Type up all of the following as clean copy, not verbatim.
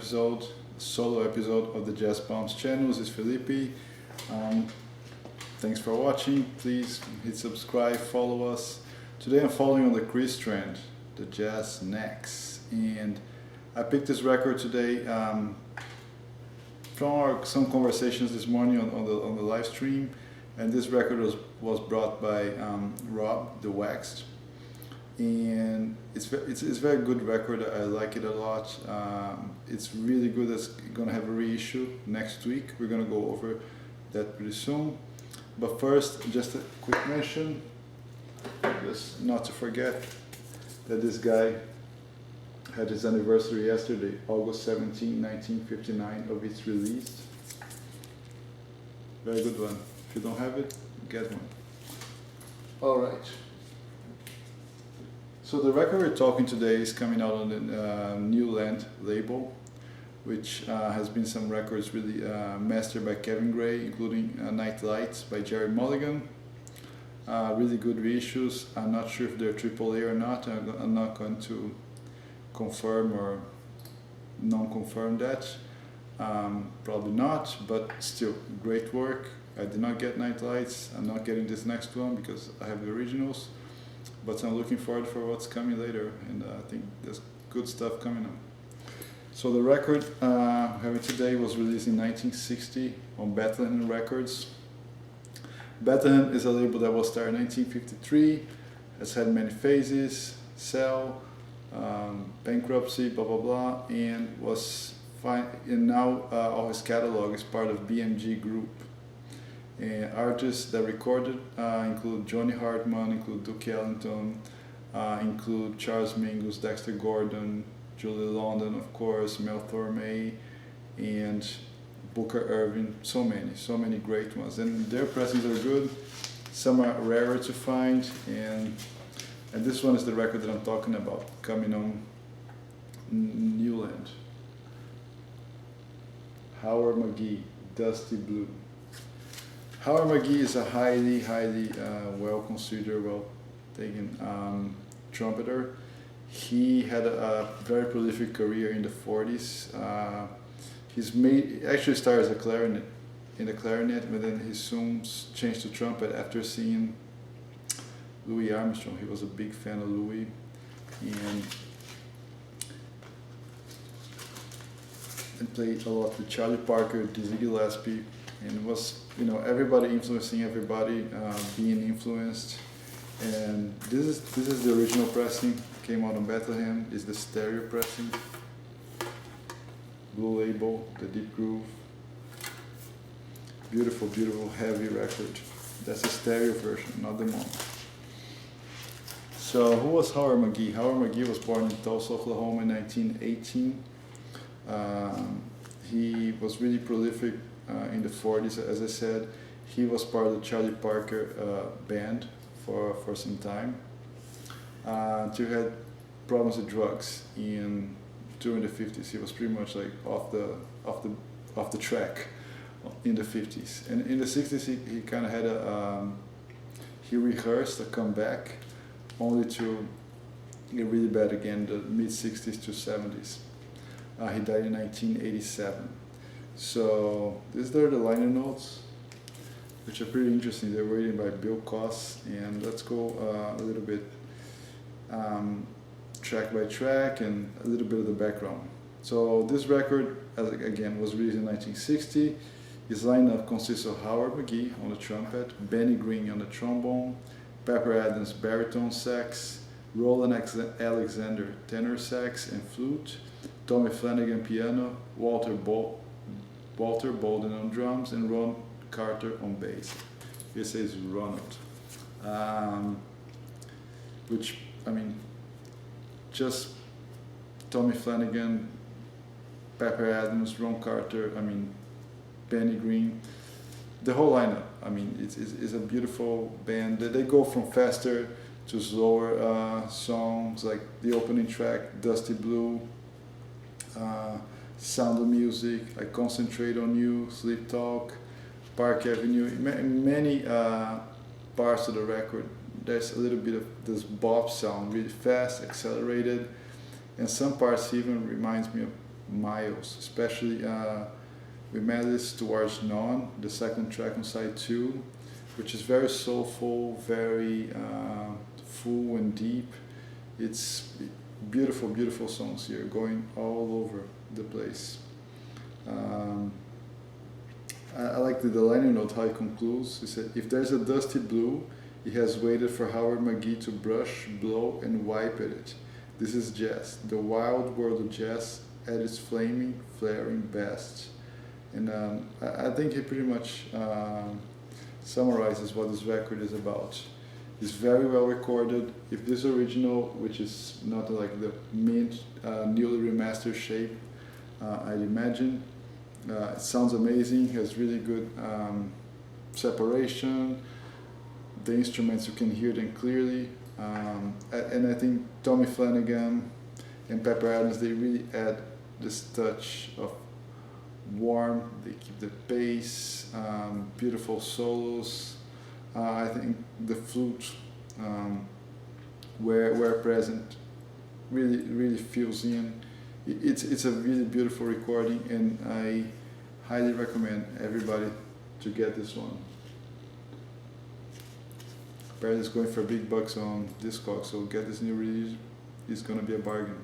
episode, solo episode of the Jazz Bombs channel. This is Felipe. Thanks for watching. Please hit subscribe, follow us. Today I'm following on the Chris trend, the Jazz Necks, and I picked this record today from some conversations this morning on the live stream, and this record was brought by Rob the Waxed, and it's a very good record. I like it a lot. It's really good. It's gonna have a reissue next week. We're gonna go over that pretty soon. But first, just a quick mention, just not to forget that this guy had his anniversary yesterday, August 17, 1959, of its release. Very good one. If you don't have it, get one. All right. So the record we're talking today is coming out on the New Land label, which has been some records really mastered by Kevin Gray, including Night Lights by Jerry Mulligan. Really good reissues. I'm not sure if they're AAA or not. I'm not going to confirm or non-confirm that. Probably not, but still great work. I did not get Night Lights. I'm not getting this next one because I have the originals, but I'm looking forward for what's coming later, and I think there's good stuff coming up. So the record having today was released in 1960 on Bethlehem Records. Bethlehem is a label that was started in 1953, has had many phases, sell, bankruptcy, blah blah blah, and was fine. And now all his catalog is part of BMG Group. And artists that recorded include Johnny Hartman, include Duke Ellington, include Charles Mingus, Dexter Gordon, Julie London, of course, Mel Torme, and Booker Irving. So many great ones, and their pressings are good. Some are rarer to find, and this one is the record that I'm talking about, coming on New Land. Howard McGhee, Dusty Blue. Howard McGhee is a highly well-considered, well-taken trumpeter. He had a very prolific career in the 40s. Actually started as a clarinet, but then he soon changed to trumpet after seeing Louis Armstrong. He was a big fan of Louis, and played a lot with Charlie Parker, Dizzy Gillespie, and was, everybody influencing everybody, being influenced. And this is the original pressing. Came out on Bethlehem. Is the stereo pressing. Blue label, the deep groove. Beautiful, beautiful, heavy record. That's a stereo version, not the mono. So who was Howard McGhee? Howard McGhee was born in Tulsa, Oklahoma in 1918. He was really prolific in the 40s, as I said. He was part of the Charlie Parker band for some time. He had problems with drugs during the 50s. He was pretty much like off the track in the 50s. And in the 60s, he kind of had he rehearsed a comeback, only to get really bad again, the mid 60s to 70s. He died in 1987. So these are the liner notes, which are pretty interesting. They're written by Bill Koss, and let's go a little bit track by track and a little bit of the background. So this record, again, was released in 1960. His lineup consists of Howard McGhee on the trumpet, Benny Green on the trombone, Pepper Adams baritone sax, Roland Alexander tenor sax and flute, Tommy Flanagan piano, Walter Bolden on drums, and Ron Carter on bass. Here says Ronald, which, just Tommy Flanagan, Pepper Adams, Ron Carter, Benny Green, the whole lineup. It's a beautiful band. They go from faster to slower songs, like the opening track, Dusty Blue, Sound of Music, I Concentrate on You, Sleep Talk, Park Avenue. Many parts of the record, there's a little bit of this bop sound, really fast, accelerated, and some parts even reminds me of miles, especially we met this towards Non, the second track on side 2, which is very soulful, very full and deep. It's beautiful, beautiful songs here, going all over the place. I like the liner note, how he concludes. He said, if there's a dusty blue, he has waited for Howard McGhee to brush, blow, and wipe at it. This is jazz, the wild world of jazz at its flaming, flaring best. And I think he pretty much summarizes what this record is about. It's very well recorded. If this original, which is not like the mint, newly remastered shape, I'd imagine, it sounds amazing, has really good separation. The instruments, you can hear them clearly. And I think Tommy Flanagan and Pepper Adams, they really add this touch of warm, they keep the pace, beautiful solos. I think the flute, where present, really fills in. It's a really beautiful recording, and I highly recommend everybody to get this one. Apparently it's going for big bucks on Discogs, so get this new release, it's gonna be a bargain.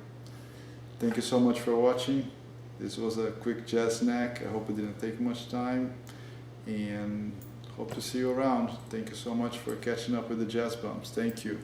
Thank you so much for watching. This was a quick jazz snack. I hope it didn't take much time, and hope to see you around. Thank you so much for catching up with the jazz bumps. Thank you.